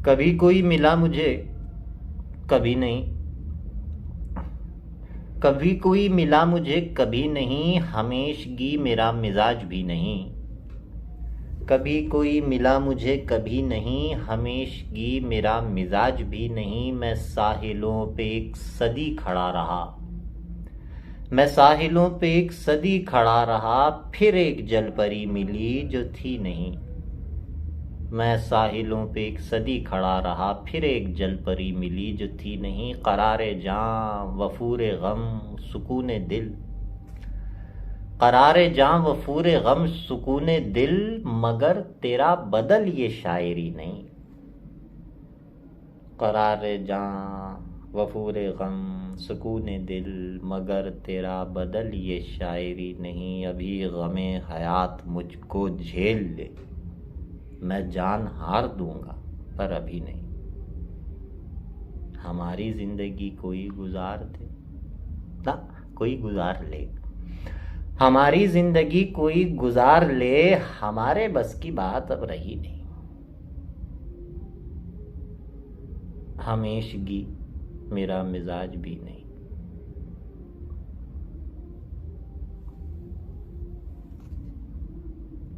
कभी कोई मिला मुझे कभी नहीं, कभी कोई मिला मुझे कभी नहीं, हमेशगी मेरा मिजाज भी नहीं। कभी कोई मिला मुझे कभी नहीं, हमेशगी मेरा मिजाज भी नहीं। मैं साहिलों पे एक सदी खड़ा रहा, मैं साहिलों पे एक सदी खड़ा रहा, फिर एक जलपरी मिली जो थी नहीं। मैं साहिलों पे एक सदी खड़ा रहा, फिर एक जलपरी मिली जो थी नहीं। करारे जां वफूरे गम सुकूने दिल, करारे जां वफूरे गम सुकूने दिल, मगर तेरा बदल ये शायरी नहीं। करारे जां वफूरे गम सुकूने दिल, मगर तेरा बदल ये शायरी नहीं। अभी गमे हयात मुझको झेल ले, मैं जान हार दूंगा पर अभी नहीं। हमारी जिंदगी कोई गुजार दे ना, कोई गुजार ले, हमारी जिंदगी कोई गुजार ले, हमारे बस की बात अब रही नहीं। हमेशगी मेरा मिजाज भी नहीं।